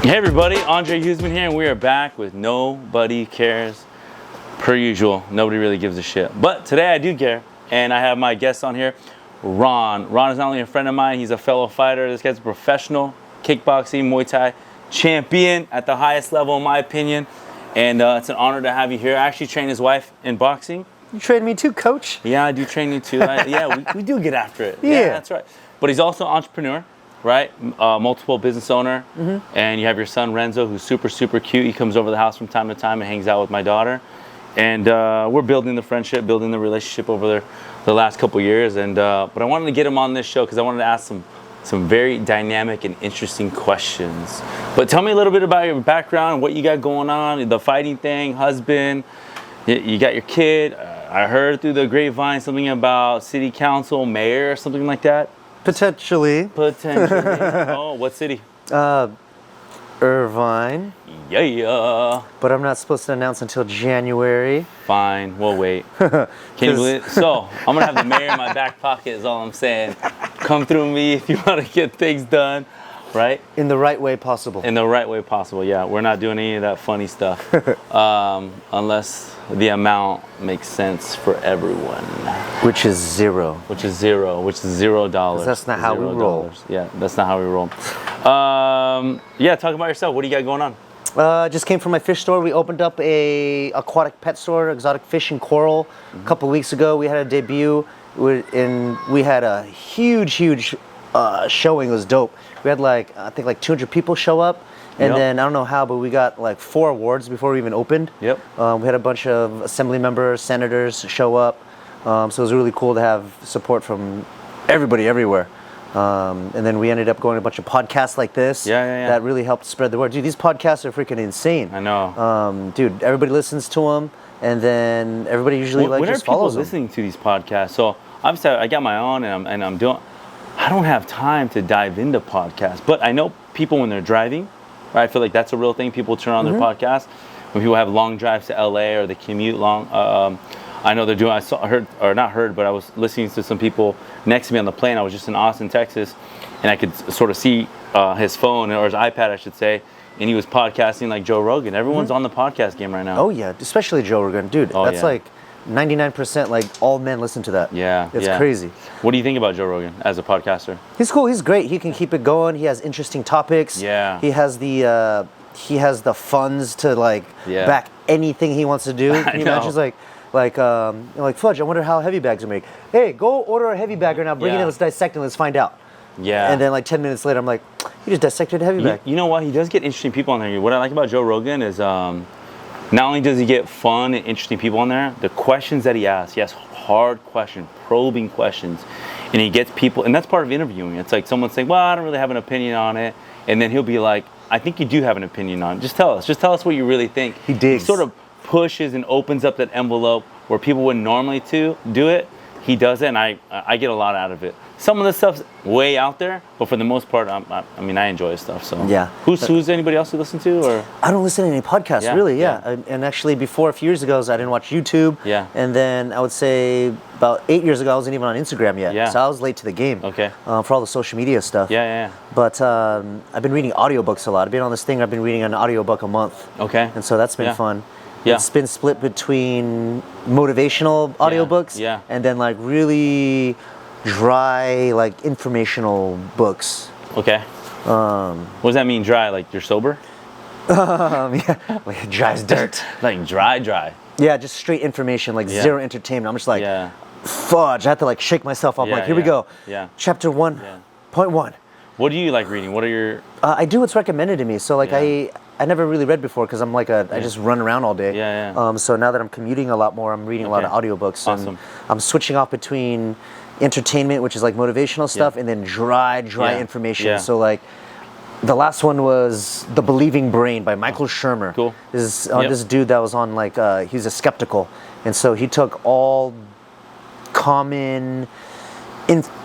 Hey everybody, Andre Huseman here, and we are back with Nobody Cares. Per usual, nobody really gives a shit. But today I do care, and I have my guest on here, Ron. Ron is not only a friend of mine, he's a fellow fighter. This guy's a professional kickboxing, Muay Thai champion at the highest level in my opinion. And it's an honor to have you here. I actually train his wife in boxing. You train me too, coach? Yeah, I do train you too. We do get after it. Yeah, that's right. But he's also an entrepreneur. Right? Multiple business owner, and you have your son Renzo, who's super, super cute. He comes over the house from time to time and hangs out with my daughter. And we're building the friendship, building the relationship over the last couple years. And but I wanted to get him on this show because I wanted to ask some very dynamic and interesting questions. But tell me a little bit about your background, what you got going on, the fighting thing, husband, you got your kid. I heard through the grapevine something about city council, mayor, or something like that. Potentially. Oh, what city? Irvine. Yeah. But I'm not supposed to announce until January. Fine, we'll wait. Can you believe it? So, I'm going to have the mayor in my back pocket is all I'm saying. Come through me if you want to get things done, right? In the right way possible. In the right way possible, yeah. We're not doing any of that funny stuff. Unless the amount makes sense for everyone. Which is zero. Which is $0. That's not how we roll. Yeah, that's not how we roll. Yeah, talk about yourself. What do you got going on? Just came from my fish store. We opened up a aquatic pet store, exotic fish and coral. A couple weeks ago, we had a debut, and we had a huge showing. It was dope. We had I think 200 people show up. And then, I don't know how, but we got 4 awards before we even opened. Yep. We had a bunch of assembly members, senators show up. So it was really cool to have support from everybody everywhere. And then we ended up going to a bunch of podcasts like this. That really helped spread the word. Dude, these podcasts are freaking insane. I know. Dude, everybody listens to them. And then everybody usually just follows them. When are people listening to these podcasts? So obviously I got my own and I'm doing, I don't have time to dive into podcasts. But I know people when they're driving, right? I feel like that's a real thing. People turn on their podcast when people have long drives to LA or they commute long. I know they're doing. But I was listening to some people next to me on the plane. I was just in Austin, Texas, and I could sort of see his phone or his iPad, I should say, and he was podcasting like Joe Rogan. Everyone's on the podcast game right now. Oh yeah, especially Joe Rogan, dude. That's 99% all men listen to that. Yeah, it's crazy. What do you think about Joe Rogan as a podcaster? He's cool. He's great. He can keep it going. He has interesting topics. Yeah. He has the funds to back anything he wants to do. Can you imagine? Like Fudge, I wonder how heavy bags are made. Hey, go order a heavy bag right now. Bring it in. Let's dissect it. Let's find out. Yeah. And then 10 minutes later, I'm like, you just dissected a heavy bag. You know what? He does get interesting people on there. What I like about Joe Rogan is not only does he get fun and interesting people on there, the questions that he asks hard questions, probing questions, and he gets people, and that's part of interviewing. It's like someone saying, well, I don't really have an opinion on it, and then he'll be like, I think you do have an opinion on it. Just tell us what you really think. He digs. He sort of pushes and opens up that envelope where people wouldn't normally do it. He does it, and I get a lot out of it. Some of the stuff's way out there, but for the most part, I enjoy his stuff. So yeah. Who's anybody else you listen to? Or I don't listen to any podcasts, really. Yeah. And actually, before a few years ago, I didn't watch YouTube. Yeah. And then I would say about 8 years ago, I wasn't even on Instagram yet. Yeah. So I was late to the game. Okay. For all the social media stuff. Yeah. But I've been reading audiobooks a lot. I've been on this thing. I've been reading an audiobook a month. Okay. And so that's been fun. Yeah. It's been split between motivational audiobooks and then really dry, informational books. Okay. What does that mean, dry? Like you're sober? Dry as dirt. Like dry. Yeah, just straight information, zero entertainment. I'm just fudge. I have to shake myself up. Here we go. Yeah. Chapter 1.1. What do you like reading? What are your... I do what's recommended to me. So I never really read before because I'm I just run around all day. Yeah. So now that I'm commuting a lot more, I'm reading a lot of audiobooks. Awesome. And I'm switching off between entertainment, which is motivational stuff, and then dry information. So the last one was The Believing Brain by Michael Shermer. Cool. This dude that was on he's a skeptical, and so he took all common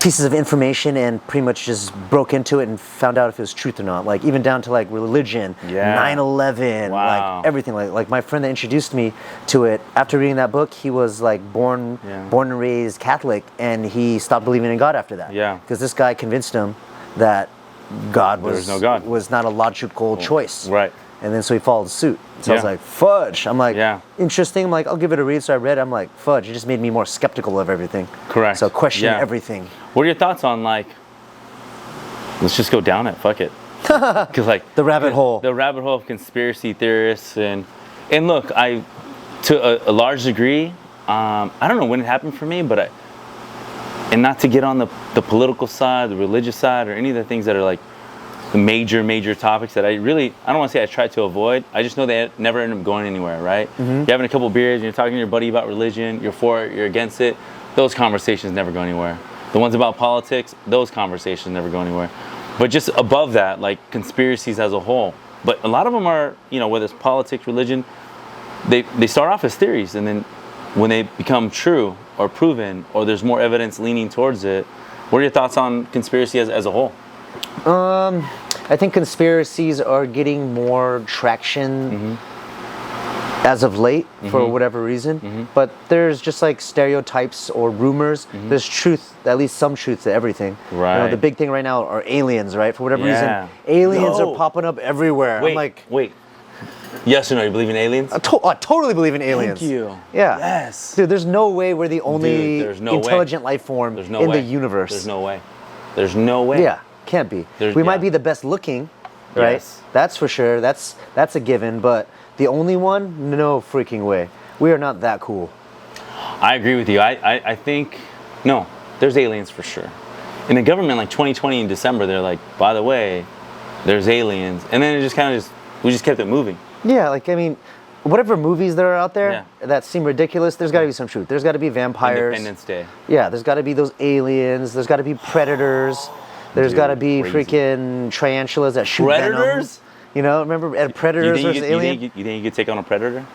pieces of information and pretty much just broke into it and found out if it was truth or not. Even down to religion, 9/11, everything. Like my friend that introduced me to it, after reading that book, he was born and raised Catholic, and he stopped believing in God after that. Yeah. Because this guy convinced him that God There was no God. was not a logical choice. Right. And then so he followed suit. So I was Yeah. like, fudge. I'm like, Yeah. interesting. I'm like, I'll give it a read. So I read it. I'm like, fudge. It just made me more skeptical of everything. Correct. So question Yeah. everything. What are your thoughts on like? Let's just go down it. Fuck it. Because like The rabbit hole. The rabbit hole of conspiracy theorists and look, to a large degree, I don't know when it happened for me, but and not to get on the political side, the religious side, or any of the things that are like the major topics that I don't want to say I try to avoid. I just know they never end up going anywhere, right? You're having a couple beers, and you're talking to your buddy about religion, you're for it, you're against it. Those conversations never go anywhere. The ones about politics, those conversations never go anywhere. But just above that, like conspiracies as a whole. But a lot of them are, whether it's politics, religion, they start off as theories, and then when they become true or proven, or there's more evidence leaning towards it, what are your thoughts on conspiracy as a whole? I think conspiracies are getting more traction as of late for whatever reason. But there's just like stereotypes or rumors. There's truth, at least some truth to everything. Right. The big thing right now are aliens, right? For whatever Yeah. reason, aliens No. are popping up everywhere. I'm like, wait. Yes or no? You believe in aliens? I totally believe in aliens. Thank you. Yeah. Yes. Dude, there's no way we're the only Dude, there's no intelligent life form There's no in way. the universe. There's no way. There's no way. Yeah, can't be. There's- We might yeah. be the best looking, right? Yes. That's for sure. That's a given. But the only one, no freaking way. We are not that cool. I agree with you. I think, no, there's aliens for sure. In the government, like 2020 in December, they're like, by the way, there's aliens. And then it just kind of we just kept it moving. Yeah, like, I mean, whatever movies that are out there Yeah. that seem ridiculous, there's got to be some truth. There's got to be vampires. Independence Day. Yeah, there's got to be those aliens. There's got to be predators. There's Dude, got to be crazy. tarantulas tarantulas that shoot venom. Predators? Remember at Predators versus Alien? You think you could take on a predator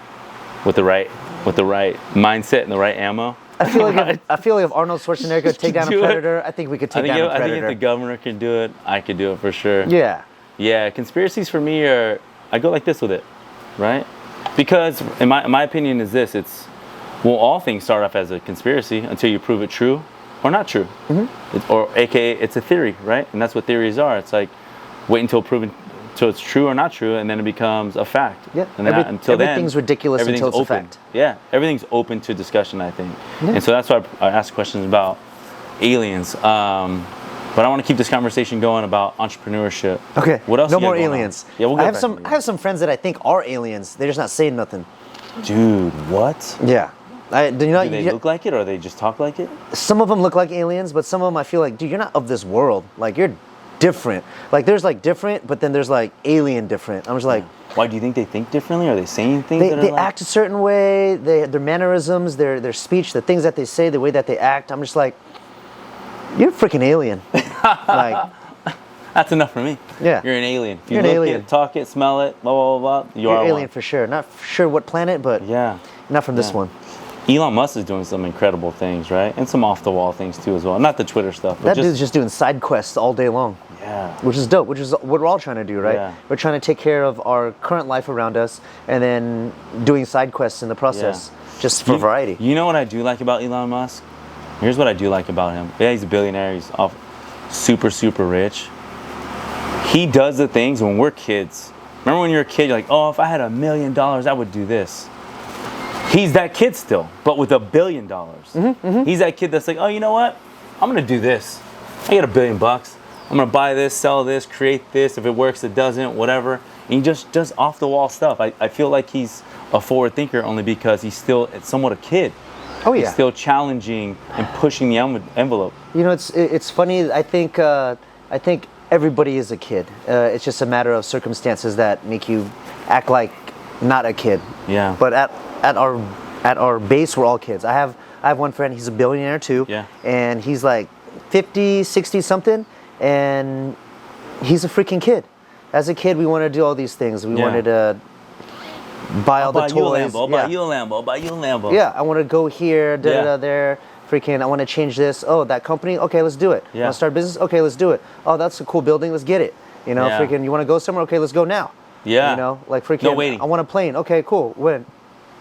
with the right mindset and the right ammo? I feel like if Arnold Schwarzenegger could take down a Do it. predator, I think we could take down a I think predator. if the governor can do it, I could do it for sure. Yeah. Yeah, conspiracies for me are, I go like this with it, right? Because in my opinion is this, all things start off as a conspiracy until you prove it true or not true. Or AKA it's a theory, right? And that's what theories are. It's like wait until it's true or not true, and then it becomes a fact. Yeah. And then everything's ridiculous until it's a open. fact. Yeah, everything's open to discussion, I think. Yeah. And so that's why I ask questions about aliens. But I want to keep this conversation going about entrepreneurship. Okay. What else? No you got more going on? aliens. Yeah, we'll I get have back some. to I have some friends that I think are aliens. They're just not saying nothing. Dude, what? Yeah. Do they look like it, or they just talk like it? Some of them look like aliens, but some of them I feel like, dude, you're not of this world. Like you're different. Like there's like different, but then there's like alien different. I'm just like. Why do you think they think differently? Are they saying things? They act a certain way. Their mannerisms, their speech, the things that they say, the way that they act. I'm just like, you're a freaking alien. Like. That's enough for me. Yeah. You're an alien. If you You're an look alien. it, talk it, smell it, blah, blah, blah, blah, You're are alien one. for sure. Not sure what planet, but Yeah. not from this Yeah. one. Elon Musk is doing some incredible things, right? And some off-the-wall things, too, as well. Not the Twitter stuff, but That dude's just doing side quests all day long. Yeah. Which is dope, which is what we're all trying to do, right? Yeah. We're trying to take care of our current life around us and then doing side quests in the process, just for variety. You know what I do like about Elon Musk? Here's what I do like about him. Yeah, he's a billionaire. He's super, super rich. He does the things when we're kids. Remember when you're a kid, you're like, oh, if I had $1 million, I would do this. He's that kid still, but with $1 billion. He's that kid that's like, oh, you know what? I'm going to do this. I get $1 billion. I'm going to buy this, sell this, create this. If it works, it doesn't, whatever. And he just does off-the-wall stuff. I feel like he's a forward thinker only because he's still somewhat a kid. Oh, yeah. He's still challenging and pushing the envelope. You know, it's funny. I think everybody is a kid. It's just a matter of circumstances that make you act like not a kid. Yeah. But at our base, we're all kids. I have one friend. He's a billionaire too. Yeah. And he's like 50, 60 something, and he's a freaking kid. As a kid, we wanted to do all these things. We wanted to buy all the toys. I'll buy you a Lambo. I'll buy you a Lambo. Yeah, I want to go here, there. Freaking, I want to change this. Oh, that company? Okay, let's do it. Yeah. Want to start a business? Okay, let's do it. Oh, that's a cool building. Let's get it. You know, Yeah. freaking, you want to go somewhere? Okay, let's go now. Yeah. You know, like freaking, No waiting. I want a plane. Okay, cool. When?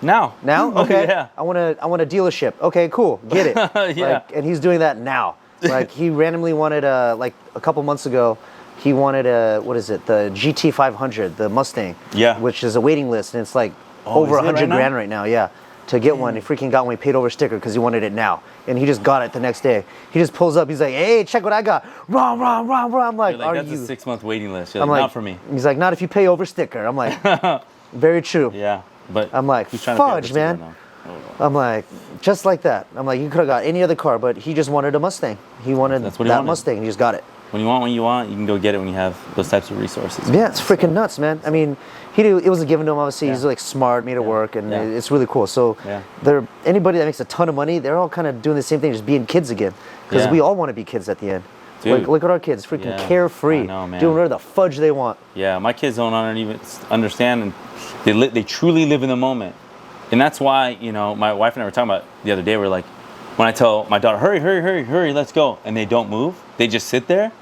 Now. Now? Okay. Yeah. I want a dealership. Okay, cool. Get it. Yeah. Like, and he's doing that now. Like he randomly wanted like a couple months ago, he wanted the GT 500, the Mustang. Yeah. Which is a waiting list, and it's like over is it 100 right grand right now. Yeah. To get one, he freaking got one. He paid over sticker because he wanted it now, and he just got it the next day. He just pulls up. He's like, "Hey, check what I got!" Rah, rah, rah, rah. I'm like, That's a 6-month waiting list. You're I'm like, like, not for me. He's like, "Not if you pay over sticker." I'm like, "Very true." Yeah, but I'm like, who's trying to pay fudge, over man. sticker now? I'm like, just like that. I'm like, you could have got any other car, but he just wanted a Mustang. He wanted That's what he that wanted. Mustang. He just got it. When you want, you can go get it when you have those types of resources. Yeah, it's freaking nuts, man. I mean, it was given to him. Obviously, Yeah. he's like smart, made it work, and Yeah. it's really cool. So, Yeah. anybody that makes a ton of money, they're all kind of doing the same thing, just being kids again. Because Yeah. we all want to be kids at the end. Dude. Like, look at our kids, freaking Yeah, carefree, I know, man. doing whatever the fudge they want. Yeah, my kids don't even understand, and they truly live in the moment. And that's why, my wife and I were talking about the other day, we're like, when I tell my daughter, hurry, hurry, hurry, hurry, let's go, and they don't move, they just sit there,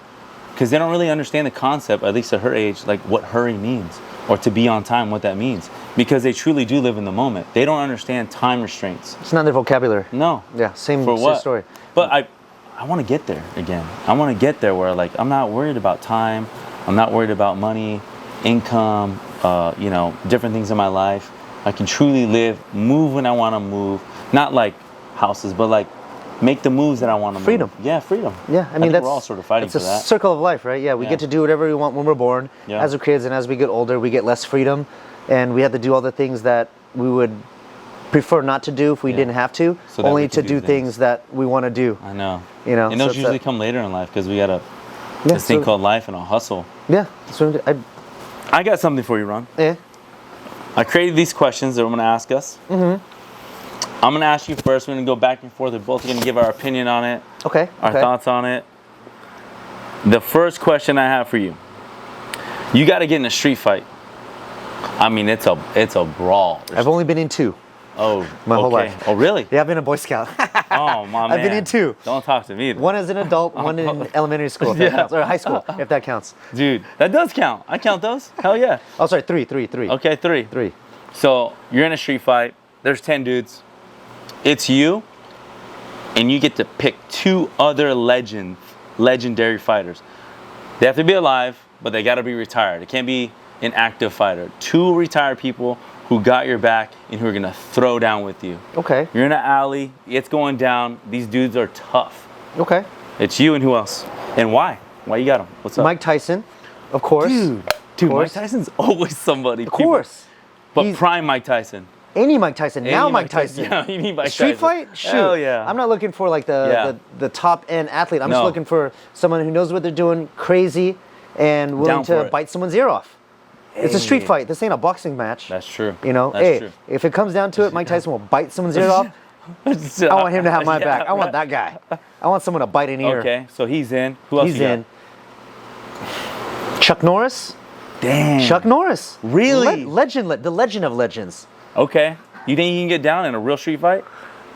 because they don't really understand the concept, at least at her age, like what hurry means, or to be on time, what that means. Because they truly do live in the moment. They don't understand time restraints. It's not their vocabulary. No. Yeah, same story. But I want to get there again. I want to get there where like I'm not worried about time. I'm not worried about money, income, different things in my life. I can truly live, move when I want to move. Not like houses, but like make the moves that I want to Freedom. move. Yeah, freedom. Yeah, I mean, think we're all sort of fighting for it's a that. circle of life, right? Yeah, we get to do whatever we want when we're born. Yeah. As we're kids, and as we get older, we get less freedom, and we have to do all the things that we would prefer not to do if we didn't have to, So that only we to can do do things that we want to do. I know. so And those it's usually come later in life because we got Yeah, this thing so- called life and a hustle. Yeah, so I got something for you, Ron. yeah. I created these questions that I'm going to ask us. I'm going to ask you first. We're going to go back and forth. We're both going to give our opinion on it, Okay. our thoughts on it. The first question I have for you. You got to get in a street fight. I mean, it's a brawl. I've only been in 2. Oh, my whole life. Oh, really? Yeah, I've been a Boy Scout. Oh, my man. I've been in 2. Don't talk to me. One as an adult, one in elementary school, if that counts, or high school, if that counts. Dude, that does count. I count those. Hell yeah. Oh, sorry, 3. Okay, 3. 3. So you're in a street fight. There's 10 dudes. It's you, and you get to pick 2 other legendary fighters. They have to be alive, but they got to be retired. It can't be an active fighter. 2 retired people who got your back and who are gonna throw down with you. Okay. You're in an alley. It's going down. These dudes are tough. Okay. It's you and who else? And why? Why you got them? What's up? Mike Tyson, of course. Dude, Of course. Mike Tyson's always somebody. Of course. But He's- prime Mike Tyson. Any Mike Tyson. Now Any Mike Tyson. Yeah, you need Mike Street Tyson. fight? Shoot. Hell yeah. I'm not looking for like the top end athlete. I'm just No. looking for someone who knows what they're doing, crazy, and willing Down for to it. bite someone's ear off. It's a street Hey. fight. This ain't a boxing match. That's true. You know, That's hey, true. if it comes down to it, Mike Tyson will bite someone's ear off. I want him to have my Yeah, back. I want right. that guy. I want someone to bite an ear. Okay, so he's in. Who else He's you got? in. Chuck Norris. Damn. Chuck Norris. Really? The legend of legends. Okay. You think he can get down in a real street fight?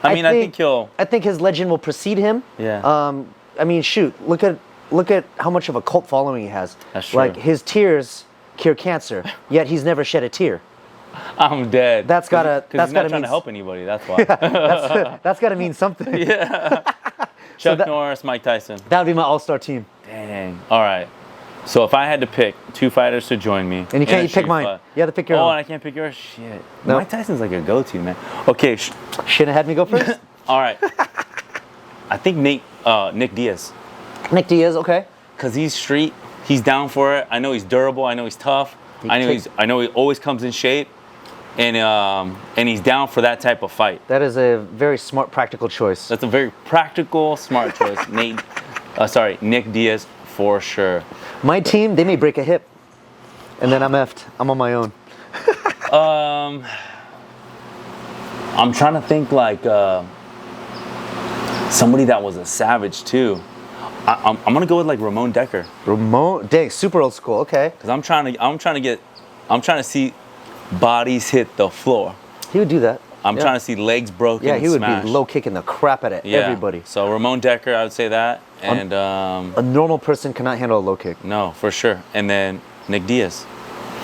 I think he'll. I think his legend will precede him. Yeah. I mean, shoot. Look at how much of a cult following he has. That's true. Like his tears cure cancer, yet he's never shed a tear. I'm dead. That's gotta. Because That's he's not gotta trying mean. to help anybody. That's why. That's gotta mean something. Chuck that- Norris, Mike Tyson. That would be my all-star team. Dang. All right. So if I had to pick 2 fighters to join me, And you can't pick mine. You have to pick your Oh, own. and I can't pick yours. Shit. No. Mike Tyson's like a go-to, man. Okay. Shouldn't have had me go first. All right. I think Nick Diaz, Nick Diaz, okay. cause he's street. He's down for it. I know he's durable. I know he's tough. I know he always comes in shape, and he's down for that type of fight. That is a very smart, practical choice. That's a very practical, smart choice. Nick Diaz for sure. My team, they may break a hip, and then I'm effed. I'm on my own. I'm trying to think like somebody that was a savage too. I'm gonna go with like Ramon Decker, Dang, super old school. Okay. because I'm trying to see bodies hit the floor. He would do that. I'm trying to see legs broken. Yeah, and he would smashed. be low kicking the crap out of everybody. So Ramon Decker, I would say that, and A normal person cannot handle a low kick. no, for sure. And then Nick Diaz.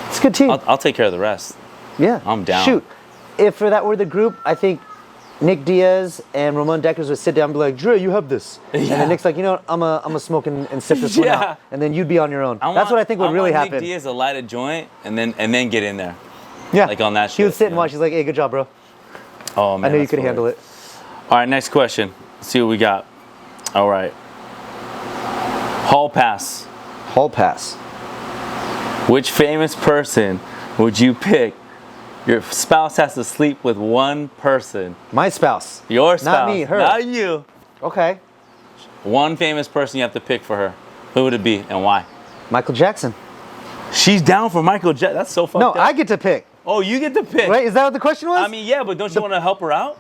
It's a good team. I'll take care of the rest. Yeah. I'm down. Shoot. If that were the group, I think Nick Diaz and Ramon Deckers would sit down and be like, Dre, you have this. And then Nick's like, you know what, I'm a smoke and sip this one out. And then you'd be on your own. That's what I think would really happen. Nick Diaz to light a joint and then get in there. Yeah. Like on that shit. He would sit and watch. He's like, hey, good job, bro. Oh, man. I knew you could handle it. All right, next question. Let's see what we got. All right. Hall pass. Hall pass. Which famous person would you pick? Your spouse has to sleep with one person. My spouse. Your spouse. Not me, her. Not you. Okay. One famous person you have to pick for her. Who would it be and why? Michael Jackson. She's down for Michael Jackson. That's so fucked up. No, I get to pick. Oh, you get to pick. Right? Is that what the question was? I mean, yeah, but don't you want to help her out?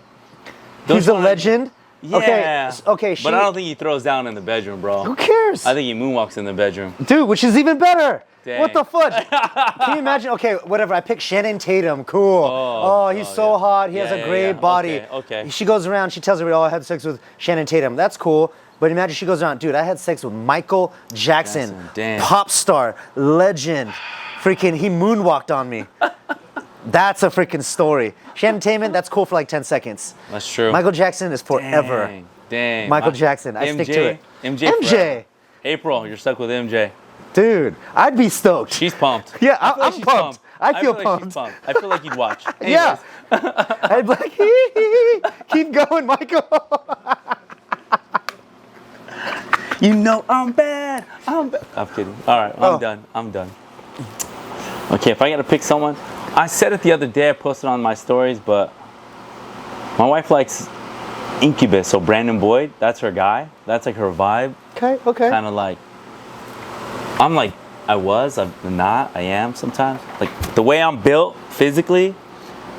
He's a legend. Yeah. Okay. But I don't think he throws down in the bedroom, bro. Who cares? I think he moonwalks in the bedroom. Dude, which is even better. Dang. What the fudge? Can you imagine? Okay, whatever. I pick Shannon Tatum. Cool. He's so hot. He has a great body. Okay. She goes around. She tells everybody, "Oh, I had sex with Shannon Tatum." That's cool. But imagine she goes around, dude. I had sex with Michael Jackson. Damn. Pop star, legend. Freaking, he moonwalked on me. That's a freaking story. Shannon Tatum, that's cool for like 10 seconds. That's true. Michael Jackson is forever. Dang. Michael Jackson. I stick to it. MJ. April, you're stuck with MJ. Dude, I'd be stoked. She's pumped. Yeah, I'm pumped. I feel like pumped. She's pumped. I feel like you'd watch. Yeah. I'd be like, hee. Keep going, Michael. You know I'm bad. I'm kidding. All right, I'm done. Okay, if I got to pick someone, I said it the other day. I posted on my stories, but my wife likes Incubus. So Brandon Boyd, that's her guy. That's like her vibe. Okay. Kind of like, I'm not, I am sometimes. Like the way I'm built physically,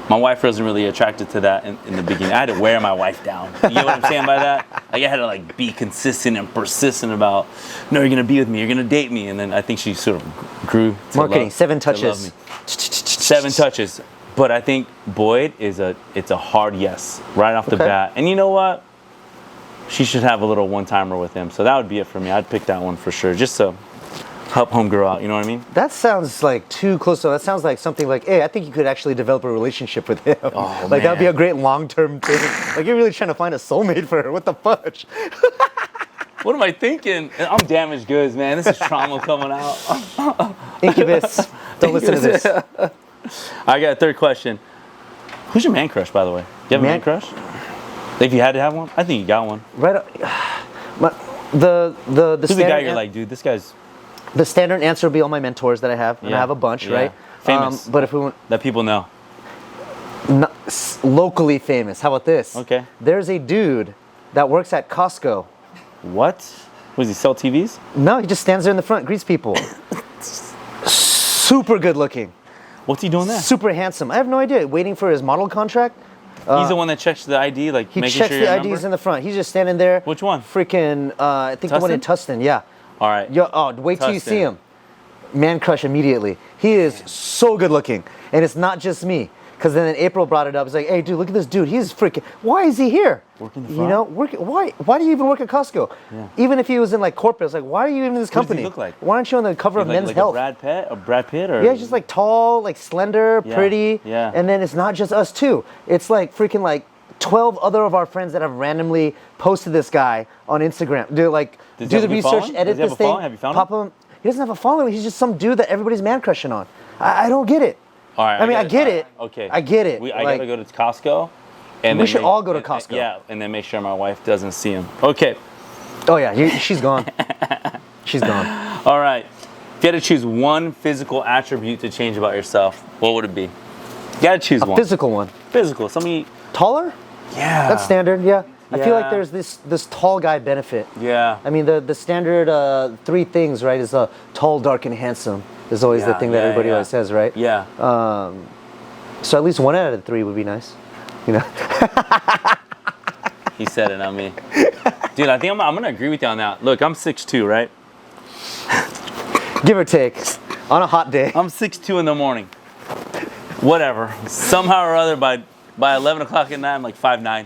my wife wasn't really attracted to that in the beginning. I had to wear my wife down. You know what I'm saying by that? Like I had to like be consistent and persistent about, no, you're gonna be with me, you're gonna date me, and then I think she sort of grew to Marketing, love, 7 touches. To love me. 7 touches. But I think Boyd it's a hard yes right off the bat. And you know what? She should have a little one-timer with him. So that would be it for me. I'd pick that one for sure, just to help homegirl out. You know what I mean? That sounds like too close. So that sounds like something like, hey, I think you could actually develop a relationship with him. Oh, like that would be a great long-term thing. Like you're really trying to find a soulmate for her. What the fudge? What am I thinking? I'm damaged goods, man. This is trauma coming out. Incubus. Don't listen to this. I got a third question. Who's your man crush, by the way? Do you have a man crush? If you had to have one, I think you got one. Right. The Who's the guy you're like, dude? This guy's. The standard answer would be all my mentors that I have, and I have a bunch, right? Famous. But if we want that people know. Locally famous, how about this? Okay. There's a dude that works at Costco. What? Does he sell TVs? No, he just stands there in the front, greets people. Super good looking. What's he doing there? Super handsome. I have no idea. Waiting for his model contract. He's the one that checks the ID, like he making checks sure the your IDs in the front. He's just standing there. Which one? Freaking, I think the one in Tustin. Yeah. All right. Wait till you see him. Man crush immediately. He is so good looking. And it's not just me. Because then April brought it up. It's like, hey, dude, look at this dude. He's freaking, why is he here? Working the front? You know, why do you even work at Costco? Yeah. Even if he was in like corporate, it's like, why are you in this company? What does he look like? Why aren't you on the cover of Men's Health? A Brad Pitt? Or? Yeah, he's just like tall, like slender, pretty. Yeah. And then it's not just us two. It's like freaking like 12 other of our friends that have randomly posted this guy on Instagram. Do the research, edit this thing, Have you found pop him? He doesn't have a following. He's just some dude that everybody's man crushing on. I don't get it. All right. I get it. Okay. I get it. I gotta go to Costco. And we should all go to Costco. Yeah, and then make sure my wife doesn't see him. Okay. Oh yeah, she's gone. She's gone. All right. If you had to choose one physical attribute to change about yourself, what would it be? You gotta choose one. Physical one. Physical. Somebody taller? Yeah. That's standard. Yeah. I feel like there's this tall guy benefit. Yeah. I mean the standard 3 things, right? Is tall, dark, and handsome. Is always the thing that everybody always says, right? Yeah. So at least 1 out of the 3 would be nice. You know. He said it, not me. Dude, I think I'm gonna agree with you on that. Look, I'm 6'2", right? Give or take. On a hot day. I'm 6'2" in the morning. Whatever. Somehow or other, by 11 o'clock at night, I'm like 5'9".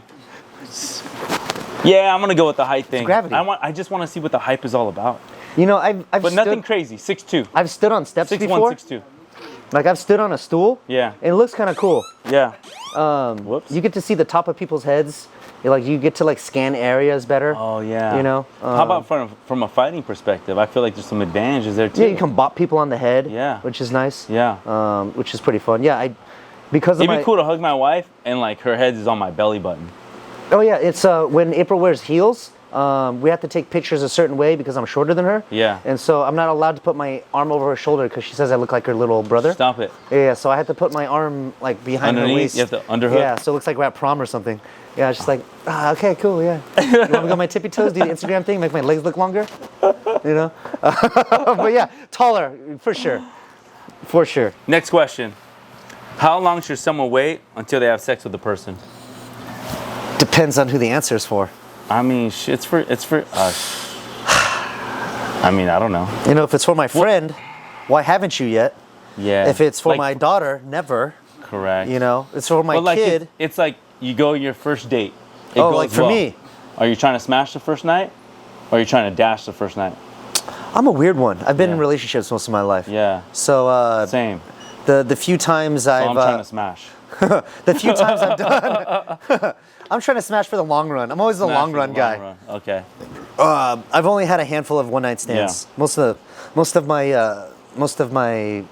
Yeah, I'm gonna go with the height thing. It's gravity. I just want to see what the hype is all about. You know, I've but nothing crazy. 6'2". I've stood on steps 6'1", before. 6'2". Like I've stood on a stool. Yeah. And it looks kind of cool. Yeah. Whoops. You get to see the top of people's heads. You get to like scan areas better. Oh yeah. You know. How about from a fighting perspective? I feel like there's some advantages there too. Yeah, you can bop people on the head. Yeah. Which is nice. Yeah. Which is pretty fun. Yeah. Because it'd be cool to hug my wife and like her head is on my belly button. Oh yeah, it's when April wears heels. We have to take pictures a certain way because I'm shorter than her. Yeah. And so I'm not allowed to put my arm over her shoulder because she says I look like her little brother. Stop it. Yeah, so I had to put my arm like behind her waist. You have to underhook? Yeah, so it looks like we're at prom or something. Yeah, it's just like, okay, cool, yeah. You want me to go on my tippy toes, do the Instagram thing, make my legs look longer? You know? But yeah, taller, for sure. For sure. Next question. How long should someone wait until they have sex with the person? Depends on who the answer is for. I mean, it's for us. I mean, I don't know. You know, if it's for my friend, why haven't you yet? Yeah. If it's for my daughter, never. Correct. You know, it's for my kid. It's like you go your first date. It oh, goes like for well. me. Are you trying to smash the first night? Or are you trying to dash the first night? I'm a weird one. I've been in relationships most of my life. Yeah. So same. The few times I'm trying to smash. The few times I've done, I'm trying to smash for the long run. I'm always the long run guy. Okay. I've only had a handful of one night stands. Yeah. Most of my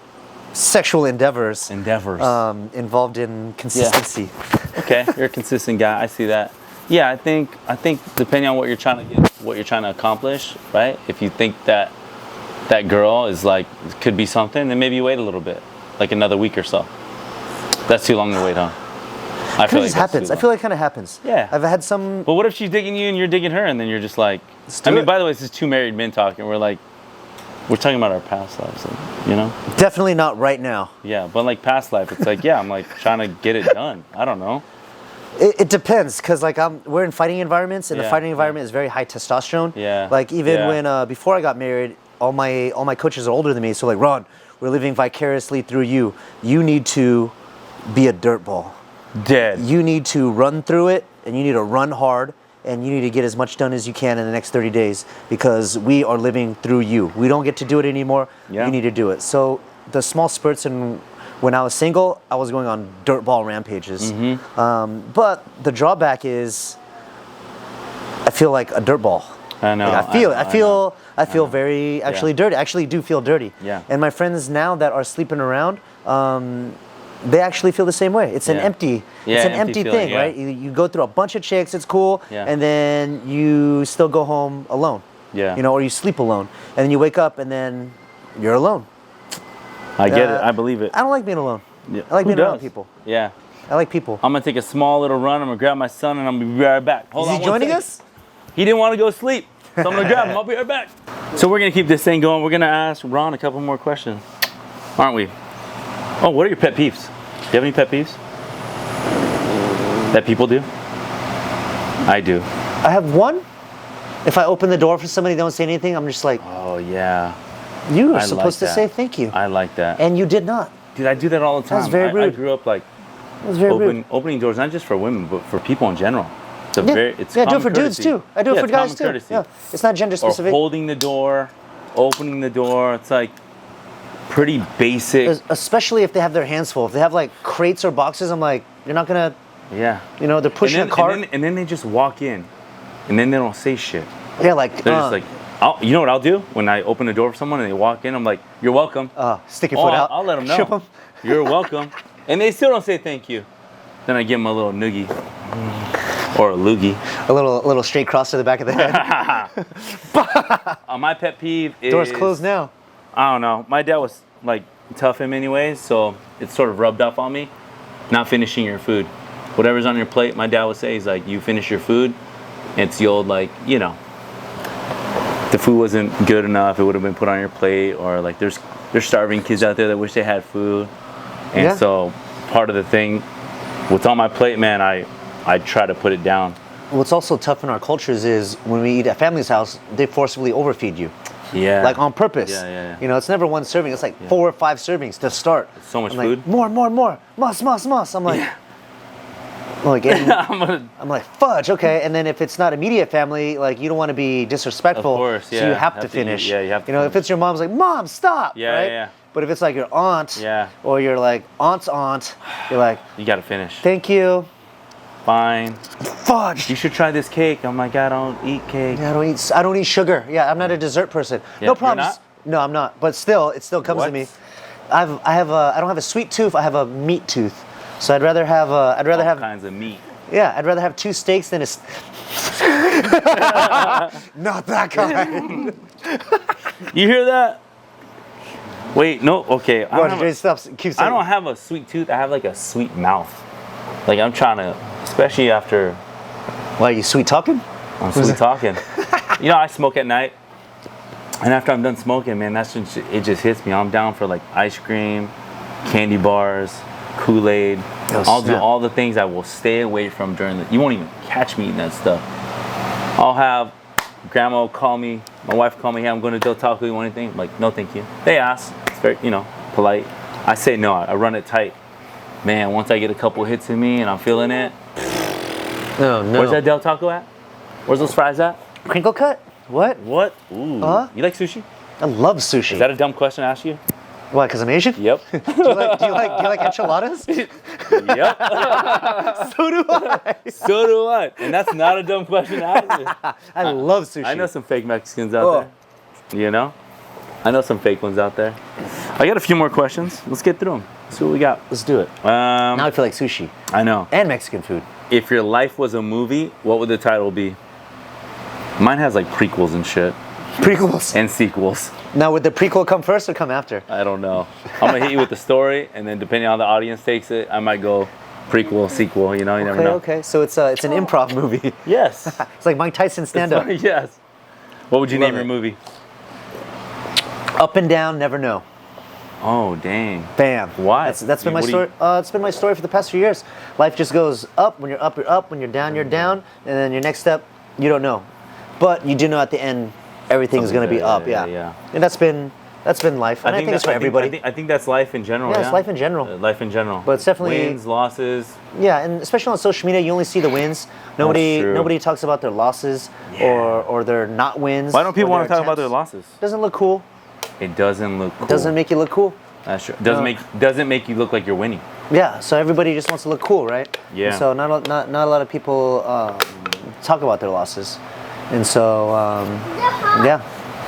sexual endeavors involved in consistency. Yeah. Okay, you're a consistent guy. I see that. Yeah, I think depending on what you're trying to get, what you're trying to accomplish, right? If you think that girl is like could be something, then maybe you wait a little bit, like another week or so. That's too long to wait, huh? I feel like it happens. I feel like it kind of happens. Yeah. I've had some. But what if she's digging you and you're digging her, and then you're just like, by the way, this is two married men talking. We're talking about our past lives, you know? Definitely not right now. Yeah, but like past life, it's like, yeah, I'm like trying to get it done. I don't know. It depends, because like we're in fighting environments, and the fighting environment is very high testosterone. Yeah. Like even when before I got married, all my coaches are older than me, so like, Ron, we're living vicariously through you. You need to be a dirtball. Dead. You need to run through it, and you need to run hard, and you need to get as much done as you can in the next 30 days because we are living through you. We don't get to do it anymore. Yeah. You need to do it. So the small spurts when I was single, I was going on dirtball rampages. Mm-hmm. But the drawback is I feel like a dirtball. I know. Like I feel very dirty. I actually do feel dirty. Yeah. And my friends now that are sleeping around, they actually feel the same way. It's an empty feeling, thing, right? You go through a bunch of chicks, it's cool, and then you still go home alone. Yeah. You know, or you sleep alone, and then you wake up and then you're alone. I get it. I believe it. I don't like being alone. Yeah. I like being around people. Yeah. I like people. I'm gonna take a small little run. I'm gonna grab my son and I'm gonna be right back. Is he joining us? He didn't want to go sleep, so I'm gonna grab him. I'll be right back. So we're gonna keep this thing going. We're gonna ask Ron a couple more questions, aren't we? Oh, what are your pet peeves? Do you have any pet peeves that people do? I do. I have one. If I open the door for somebody, they don't say anything, I'm just like, oh yeah. You were supposed to say thank you. I like that. And you did not. Dude, I do that all the time. That's very rude. I grew up like opening doors, not just for women, but for people in general. It's do it for dudes too. I do it for guys too. Courtesy. Yeah. It's not gender specific. Or holding the door, opening the door. It's like pretty basic. Especially if they have their hands full. If they have like crates or boxes, I'm like, you're not gonna. Yeah. You know, they're pushing a cart. And then they just walk in, and then they don't say shit. Yeah, like they're just like. You know what I'll do when I open the door for someone and they walk in? I'm like, "You're welcome." Stick your foot out. I'll let them know. Ship them. You're welcome, and they still don't say thank you. Then I give them a little noogie or a loogie. A little straight cross to the back of the head. My pet peeve is door's closed now. I don't know. My dad was like tough in many ways, so it's sort of rubbed off on me. Not finishing your food, whatever's on your plate. My dad would say, he's like, "You finish your food." It's the old like, you know. The food wasn't good enough, it would have been put on your plate, or like there's starving kids out there that wish they had food. And so part of the thing, what's on my plate, man, I try to put it down. What's also tough in our cultures is when we eat at family's house, they forcibly overfeed you. Yeah. Like on purpose. Yeah. You know, it's never one serving, it's like 4 or 5 servings to start. It's so much I'm food. Like, more. Muss. I'm like, I'm like, fudge, okay. And then if it's not immediate family, like you don't want to be disrespectful. Of course, yeah. So you have to finish. You have to if it's your mom's like, Mom, stop. Yeah, right? yeah. But if it's like your aunt, Yeah. or your like aunt's aunt, you're like, You gotta finish. thank you. Fine. Fudge. You should try this cake. I'm like, I don't eat cake. Yeah, I don't eat sugar. Yeah, I'm not a dessert person. Yeah, No you're problem. not? No, I'm not. But still, it still comes What? to me. I don't have a sweet tooth. I have a meat tooth. So I'd rather have All kinds of meat. yeah, I'd rather have 2 steaks than a not that kind. You hear that? Wait, no, okay. I don't, have Jay, a, stop. Keep saying. I don't have a sweet tooth. I have like a sweet mouth. Like I'm trying to, especially after Why, you sweet talking? I'm sweet talking. You know, I smoke at night. And after I'm done smoking, man, it just hits me. I'm down for like ice cream, candy bars, Kool-Aid. I'll do all the things I will stay away from during the. You won't even catch me eating that stuff. I'll have grandma will call me, my wife will call me, hey, I'm going to Del Taco, you want anything? I'm like, no, thank you. They ask. It's very, polite. I say no, I run it tight. Man, once I get a couple hits in me and I'm feeling it. No. Where's that Del Taco at? Where's those fries at? Crinkle cut? What? What? Ooh. You like sushi? I love sushi. Is that a dumb question to ask you? Why? Because I'm Asian? Yep. do you like enchiladas? Yep. So do I. So do I. And that's not a dumb question to ask me. I love sushi. I know some fake Mexicans out there. You know? I know some fake ones out there. I got a few more questions. Let's get through them. See what we got. Let's do it. Now I feel like sushi. I know. And Mexican food. If your life was a movie, what would the title be? Mine has like prequels and shit. Prequels. And sequels. Now, would the prequel come first or come after? I don't know. I'm gonna hit you with the story, and then depending on how the audience takes it, I might go prequel, sequel. You never know. Okay. So it's an improv movie. Yes. It's like Mike Tyson stand-up. Yes. What would you Love name your it. movie? Up and down, never know. Oh, dang. Bam. Why? That's been my story. It's been my story for the past few years. Life just goes up. When you're up, you're up. When you're down, you're down. And then your next step, you don't know. But you do know at the end, everything's going to be up. Yeah. And that's been life. And I think it's for everybody. I think that's life in general. Yeah, it's life in general. Life in general. But it's definitely wins, losses. Yeah, and especially on social media, you only see the wins. Nobody talks about their losses or their not wins. Why don't people want to talk about their losses? Doesn't look cool. It doesn't look cool. It doesn't make you look cool. That's true. Doesn't make you look like you're winning. Yeah, so everybody just wants to look cool, right? Yeah. And so not a lot of people talk about their losses, and so yeah.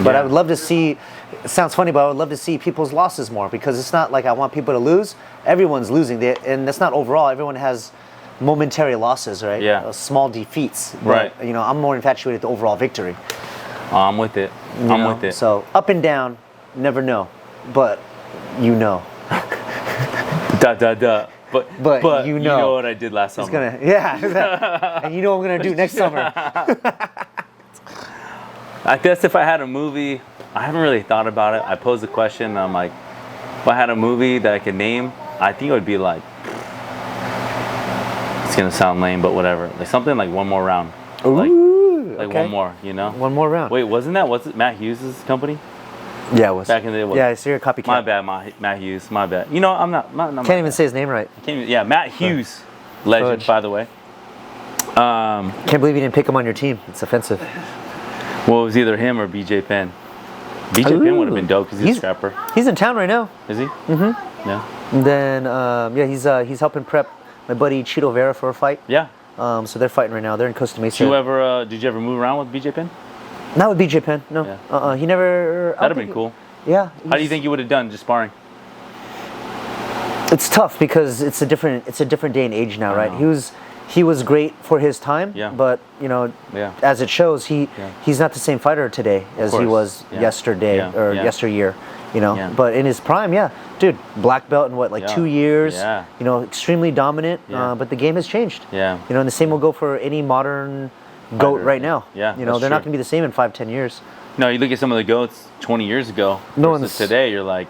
But I would love to see. It sounds funny, but I would love to see people's losses more, because it's not like I want people to lose. Everyone's losing, and that's not overall. Everyone has momentary losses, right? Yeah. Small defeats. Right. But, I'm more infatuated with the overall victory. I'm with it. I'm with it. So up and down, never know, but you know. But you know what I did last summer. And you know what I'm gonna do next summer. I guess if I had a movie, I haven't really thought about it. I posed the question, and I'm like, if I had a movie that I could name, I think it would be like, it's gonna sound lame, but whatever. Like something like One More Round. Ooh, like okay. one more, One more round. Wait, wasn't it Matt Hughes' company? Yeah, it was. Back in the day. Yeah, so you're a copycat. My bad, Matt Hughes. My bad. I'm not Can't even say his name right. Yeah, Matt Hughes, legend, by the way. Can't believe you didn't pick him on your team. It's offensive. Well, it was either him or BJ Penn. BJ Penn would have been dope because he's a scrapper. He's in town right now. Is he? Mm-hmm. Yeah. And then he's helping prep my buddy Chito Vera for a fight. Yeah. So they're fighting right now. They're in Costa Mesa. Did you ever move around with BJ Penn? Not with BJ Penn. No. Yeah. He never. That'd have been cool. Yeah. How do you think you would have done just sparring? It's tough because it's a different day and age now, right? He was great for his time, but as it shows, he's not the same fighter today as he was yesterday or yesteryear, But in his prime, dude, black belt in 2 years, extremely dominant. But the game has changed. Yeah. And the same will go for any modern GOAT right now. Yeah. They're not going to be the same in 5-10 years. No, you look at some of the GOATs 20 years ago versus today, you're like,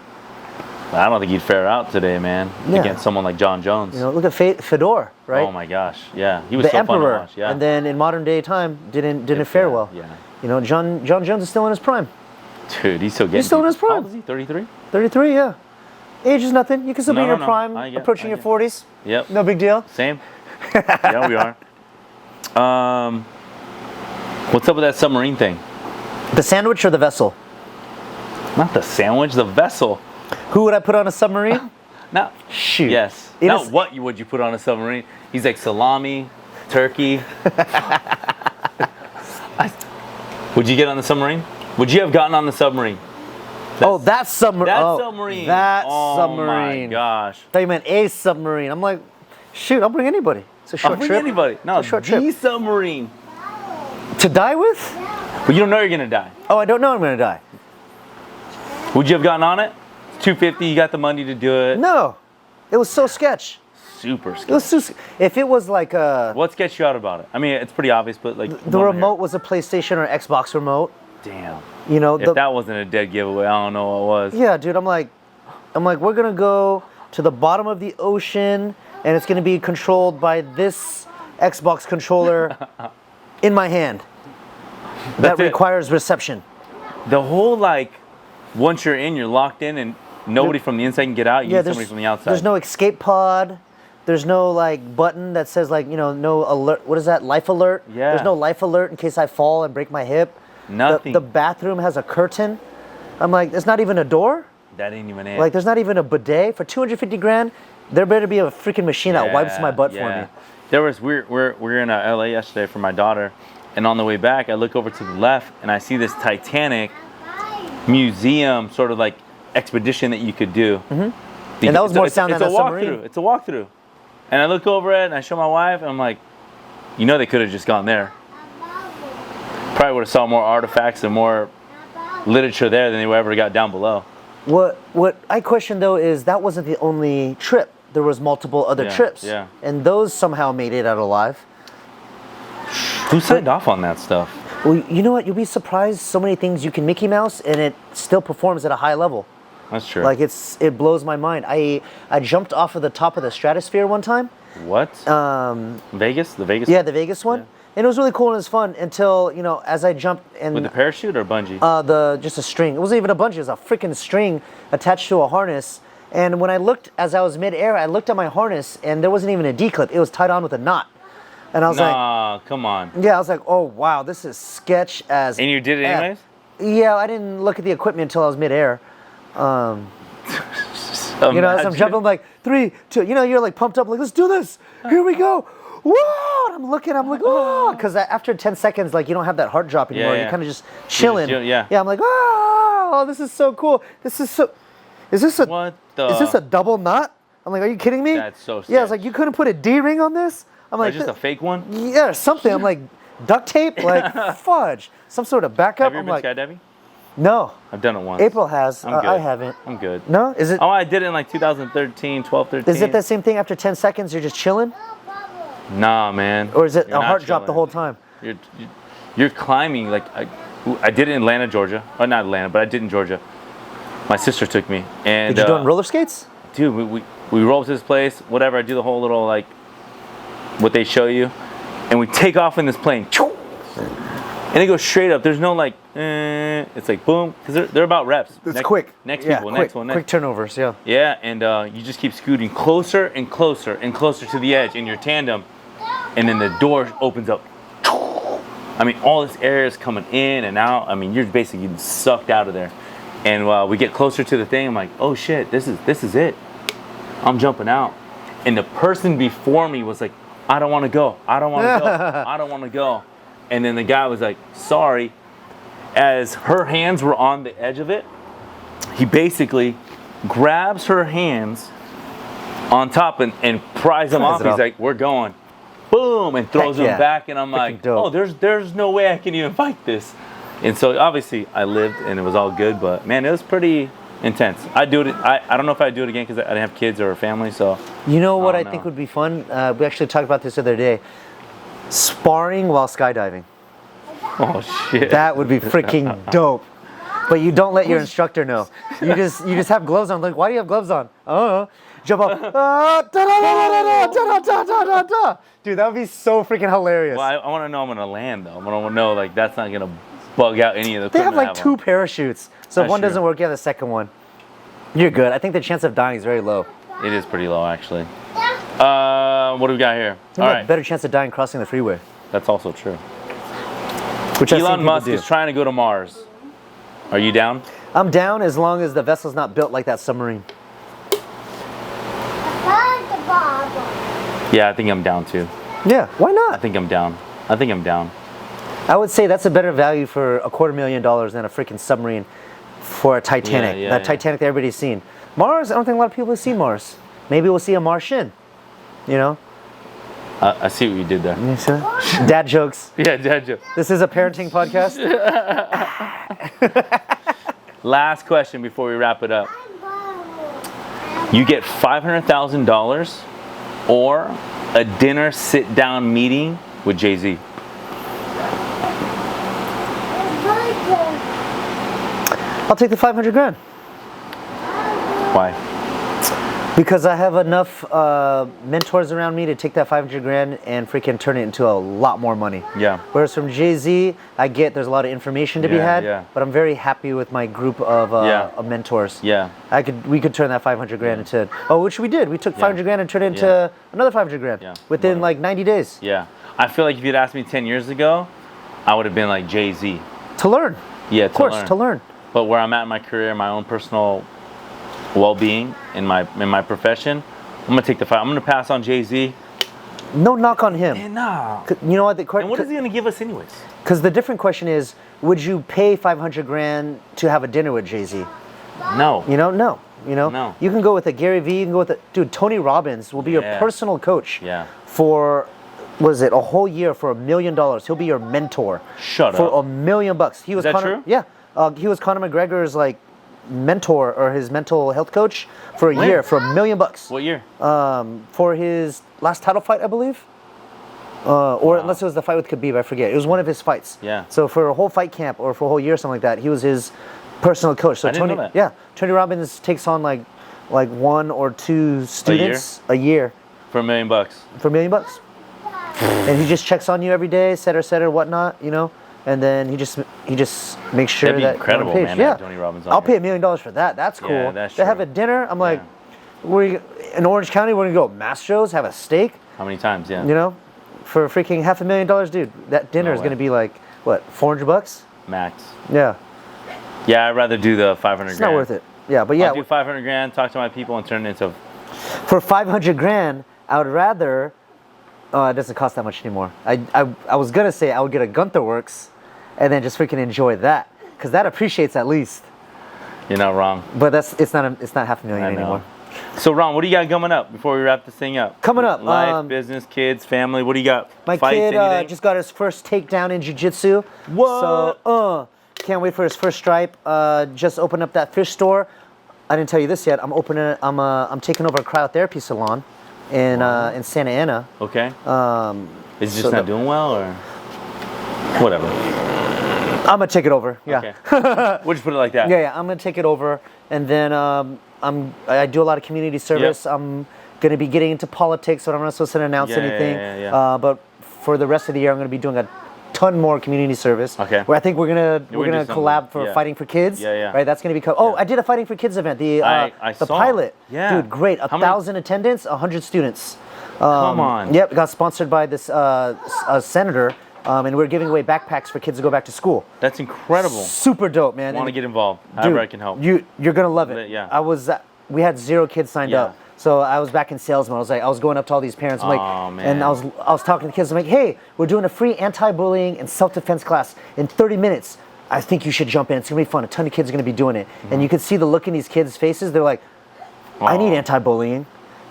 I don't think he'd fare out today, man, against someone like John Jones. Look at Fedor, right? Oh my gosh, yeah, he was the so Emperor, fun to watch. Yeah, and then in modern day time, didn't fare well. Yeah, John Jones is still in his prime. Dude, he's still in his prime. How old is he? 33. 33, yeah. Age is nothing. You can still be in your prime, approaching your 40s. Yep. No big deal. Same. Yeah, we are. What's up with that submarine thing? The sandwich or the vessel? Not the sandwich, the vessel. Who would I put on a submarine? Now, Shoot. yes. Now, what would you put on a submarine? He's like salami, turkey. Would you get on the submarine? Would you have gotten on the submarine? That submarine. That submarine. That oh submarine. My gosh. I thought you meant a submarine. I'm like, shoot, I'll bring anybody. It's a short I'll bring trip. anybody. No, it's a short the trip. submarine. To die with? But you don't know you're gonna die. Oh, I don't know I'm gonna die. Would you have gotten on it? $250. You got the money to do it. No, it was so sketch. Super sketch. It was so, if it was like a. What sketched you out about it? I mean, it's pretty obvious, but like The remote was a PlayStation or Xbox remote. Damn. You know, if that wasn't a dead giveaway, I don't know what was. Yeah, dude. I'm like, we're gonna go to the bottom of the ocean, and it's gonna be controlled by this Xbox controller in my hand. That requires reception. The whole like, once you're in, you're locked in, and nobody from the inside can get out. You need somebody from the outside. There's no escape pod. There's no like button that says like, you know, no alert. What is that? Life alert? Yeah. There's no life alert in case I fall and break my hip. Nothing. The bathroom has a curtain. I'm like, there's not even a door. That ain't even it. Like, there's not even a bidet for 250 grand. There better be a freaking machine that wipes my butt for me. There was we're in LA yesterday for my daughter, and on the way back, I look over to the left and I see this Titanic museum sort of like expedition that you could do. Mm-hmm. And that was more sound than a submarine. It's a walkthrough. And I look over it and I show my wife and I'm like, you know, they could have just gone there. Probably would have saw more artifacts and more literature there than they ever got down below. What I question though is that wasn't the only trip. There was multiple other trips. Yeah. And those somehow made it out alive. Who signed off on that stuff? Well, you know what? You'll be surprised so many things you can Mickey Mouse and it still performs at a high level. That's true. Like it blows my mind. I jumped off of the top of the stratosphere one time. What? Vegas? The Vegas? Yeah, the Vegas one. Yeah. And it was really cool and it was fun until, you know, as I jumped and with a parachute or bungee? Just a string. It wasn't even a bungee, it was a freaking string attached to a harness. And when I looked as I was midair, I looked at my harness and there wasn't even a D-clip. It was tied on with a knot. And I was like, come on. Yeah, I was like, oh wow, this is sketch as. And you did it anyways? Yeah, I didn't look at the equipment until I was midair. You know, as I'm jumping, I'm like 3, 2. You know, you're like pumped up, like let's do this. Here we go. Whoa! And I'm looking, I'm like, oh, because after 10 seconds, like you don't have that heart drop anymore. You're kind of just chilling. Yeah, I'm like, oh, this is so cool. This is so. Is this a double knot? I'm like, are you kidding me? That's so sick. Yeah, it's like you couldn't put a D ring on this. I'm like, just a fake one? Yeah, or something. I'm like, duct tape, like fudge, some sort of backup. Have you ever been skydiving? No. I've done it once. April has. I'm good. I haven't. I'm good. No? Is it? Oh, I did it in like 2013, 12, 13. Is it the same thing after 10 seconds? You're just chilling? Nah, man. Or is it You're a heart chilling. drop the whole time? You're climbing. Like I did it in Atlanta, Georgia. Or not Atlanta, but I did in Georgia. My sister took me. And did you do it on roller skates? Dude, we roll to this place, whatever. I do the whole little like what they show you, and we take off in this plane, and it goes straight up. There's no like, it's like boom, because they're about reps. It's quick. Next yeah, people, quick, next one, next. Quick turnovers, yeah. Yeah, and you just keep scooting closer and closer and closer to the edge in your tandem, and then the door opens up. I mean, all this air is coming in and out. I mean, you're basically getting sucked out of there. And we get closer to the thing. I'm like, oh shit, this is it. I'm jumping out. And the person before me was like, I don't want to go. I don't want to go. I don't want to go. And then the guy was like, sorry. As her hands were on the edge of it, he basically grabs her hands on top and pries them off. He's like, we're going. Boom, and throws them back. And I'm like, oh, there's no way I can even fight this. And so obviously I lived and it was all good, but man, it was pretty intense. I'd do it. I don't know if I'd do it again because I didn't have kids or a family. So you know what I think would be fun? We actually talked about this the other day. Sparring while skydiving. Oh shit! That would be freaking dope. But you don't let your instructor know. You just have gloves on. Like, why do you have gloves on? I don't know. Jump up. Dude, that would be so freaking hilarious. Well, I want to know I'm gonna land though. I want to know like that's not gonna bug out any of the. They have like 2 parachutes, so if one doesn't work, you have the second one. You're good. I think the chance of dying is very low. It is pretty low actually. What do we got here? All right. Better chance of dying crossing the freeway. That's also true. Which Elon Musk is trying to go to Mars. Are you down? I'm down as long as the vessel's not built like that submarine. Yeah, I think I'm down too. Yeah, why not? I think I'm down. I think I'm down. I would say that's a better value for $250,000 than a freaking submarine for a Titanic. That Titanic that everybody's seen. Mars, I don't think a lot of people have seen Mars. Maybe we'll see a Martian. You know? I see what you did there. You see that? Dad jokes. Yeah, dad jokes. This is a parenting podcast. Last question before we wrap it up. You get $500,000 or a dinner sit-down meeting with Jay-Z. I'll take the $500,000. Why? Because I have enough mentors around me to take that $500,000 and freaking turn it into a lot more money. Yeah. Whereas from Jay-Z, there's a lot of information to be had, but I'm very happy with my group of mentors. Yeah. We could turn that $500,000 into, which we did. We took $500,000 and turned it into another $500,000 within like 90 days. Yeah. I feel like if you'd asked me 10 years ago, I would have been like Jay-Z. To learn. Yeah, of course, to learn. But where I'm at in my career, my own personal well-being in my profession, I'm gonna take the fight. I'm gonna pass on Jay-Z. No knock on him. Man, nah. You know what? And what is he gonna give us anyways? Because the different question is, would you pay $500,000 to have a dinner with Jay-Z? No. You know, no. You know, No. You can go with a Gary Vee. You can go with dude. Tony Robbins will be your personal coach. Yeah. For, a whole year for $1 million? He'll be your mentor. Shut for up. $1 million. He was Is that true? Yeah. He was Conor McGregor's like mentor or his mental health coach for a year for $1 million. What year? For his last title fight, I believe. Or unless it was the fight with Khabib, I forget. It was one of his fights. Yeah. So for a whole fight camp or for a whole year or something like that, he was his personal coach. So I didn't know that. Yeah, Tony Robbins takes on like 1 or 2 students a year for $1 million. For $1 million. And he just checks on you every day, et cetera, whatnot, you know. And then he just makes sure That'd be that incredible, you're on page. man. Tony Robbins on I'll here. pay $1 million for that. That's cool. Yeah, that's to have true. a dinner, I'm like, we're in Orange County. We're gonna go Mastro's, have a steak. How many times? Yeah. You know, for freaking $500,000, dude. That dinner is gonna be like what, $400? Max. Yeah. Yeah, I'd rather do the $500,000. It's not worth it. Yeah, but yeah. I'll do $500,000. Talk to my people and turn it into. For $500,000, I would rather. Oh, it doesn't cost that much anymore. I was gonna say I would get a Gunther Works, and then just freaking enjoy that, because that appreciates at least. You're not wrong. But it's not $500,000 anymore. So Ron, what do you got coming up before we wrap this thing up? Coming up, life, business, kids, family. What do you got? My Fights, kid just got his first takedown in jiu-jitsu. What? So can't wait for his first stripe. Just opened up that fish store. I didn't tell you this yet. I'm taking over a cryotherapy salon in Santa Ana. Okay. Is it just not doing well, or whatever? I'm gonna take it over. Yeah. Okay. We'll just put it like that. Yeah. I'm gonna take it over, and then I do a lot of community service. Yep. I'm gonna be getting into politics, but I'm not supposed to announce anything. Yeah. But for the rest of the year, I'm gonna be doing a ton more community service. Okay. Where I think we're gonna collab for Fighting for Kids. Yeah. Right. That's gonna be. I did a Fighting for Kids event. I The saw. pilot. Yeah. Dude, great. 1,000 attendants, 100 students. Come on. Yep. Got sponsored by this senator. And we're giving away backpacks for kids to go back to school. That's incredible. Super dope, man. I want to get involved. However I can help. You're gonna love it. Yeah. We had 0 kids signed up, so I was back in sales mode. I was going up to all these parents. I'm like, man. and I was talking to the kids. I'm like, hey, we're doing a free anti-bullying and self-defense class in 30 minutes. I think you should jump in. It's gonna be fun. A ton of kids are gonna be doing it, and you could see the look in these kids' faces. They're like, I need anti-bullying.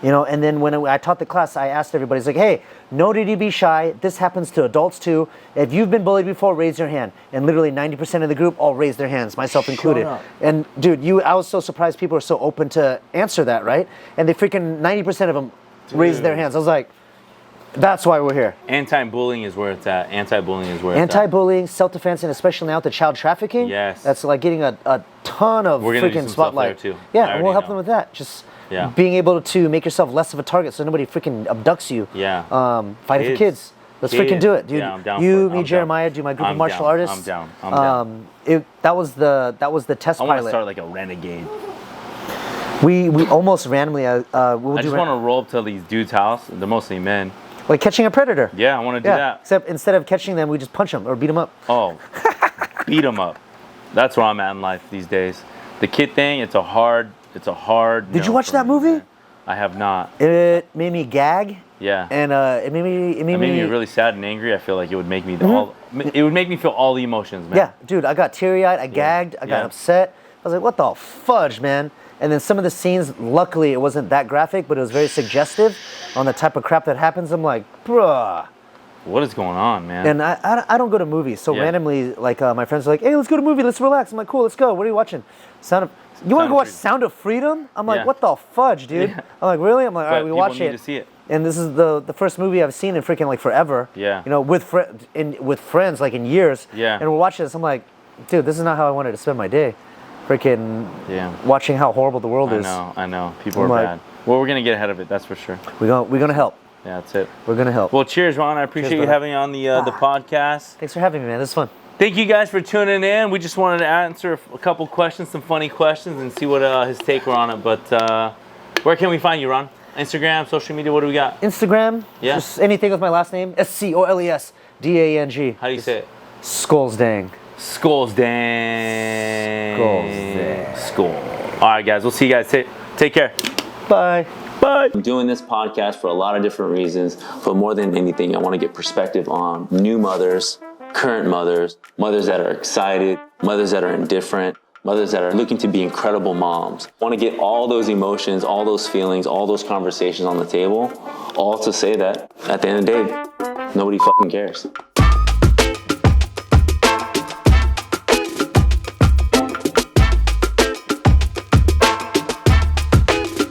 You know, and then when I taught the class, I asked everybody, it's like, hey, no need to be shy. This happens to adults too. If you've been bullied before, raise your hand. And literally 90% of the group all raised their hands, myself included. Shut up. And dude, I was so surprised people are so open to answer that, right? And they freaking 90% of them raised their hands. I was like, that's why we're here. Anti-bullying is where it's at. Anti-bullying is where it's at. Anti-bullying, self-defense, and especially now with the child trafficking. Yes. That's like getting a ton of We're gonna do freaking some stuff spotlight. there, too. Yeah, I and we'll already help know. them with that. Just being able to make yourself less of a target so nobody freaking abducts you. Yeah. Fighting for kids. Let's freaking do it, dude. Yeah, I'm down you, for it. me, I'm Jeremiah, down. do my group of I'm martial down. artists. I'm down. That was the test I want to pilot. start like a renegade. We almost randomly I just want to roll up to these dudes' house. They're mostly men. like catching a predator. Yeah, I want to do that. Except instead of catching them, we just punch them or beat them up. Oh, beat them up. That's where I'm at in life these days. The kid thing, it's a hard. Did you watch that movie? Man. I have not. It made me gag. Yeah. And it made me really sad and angry. I feel like it would make me it would make me feel all the emotions, man. Yeah, dude, I got teary-eyed, I gagged, I got upset. I was like, what the fudge, man? And then some of the scenes, luckily it wasn't that graphic, but it was very suggestive on the type of crap that happens. I'm like, bruh. What is going on, man? And I don't go to movies, so randomly, like my friends are like, hey, let's go to a movie, let's relax. I'm like, cool, let's go. What are you watching? You want to go watch Sound of Freedom? I'm like, what the fudge, dude? Yeah. I'm like, really? I'm like, all right, we watch it. People need to see it. And this is the first movie I've seen in freaking like forever. Yeah. You know, with friends like in years. Yeah. And we're watching this. I'm like, dude, this is not how I wanted to spend my day. Freaking watching how horrible the world is. I know. People are bad. Well, we're gonna get ahead of it. That's for sure. We're gonna help. Yeah, that's it. We're gonna help. Well, cheers, Ron. I appreciate you having me on the podcast. Thanks for having me, man. This is fun. Thank you guys for tuning in. We just wanted to answer a couple questions, some funny questions, and see what his take were on it. But where can we find you, Ron? Instagram, social media, what do we got? Instagram, just anything with my last name, Scolesdang. How do you say it? Scolesdang. Scolesdang. Skull. All right, guys, we'll see you guys. Take care. Bye. Bye. I'm doing this podcast for a lot of different reasons, but more than anything, I want to get perspective on new mothers, current mothers, mothers that are excited, mothers that are indifferent, mothers that are looking to be incredible moms. I want to get all those emotions, all those feelings, all those conversations on the table, all to say that at the end of the day, nobody fucking cares.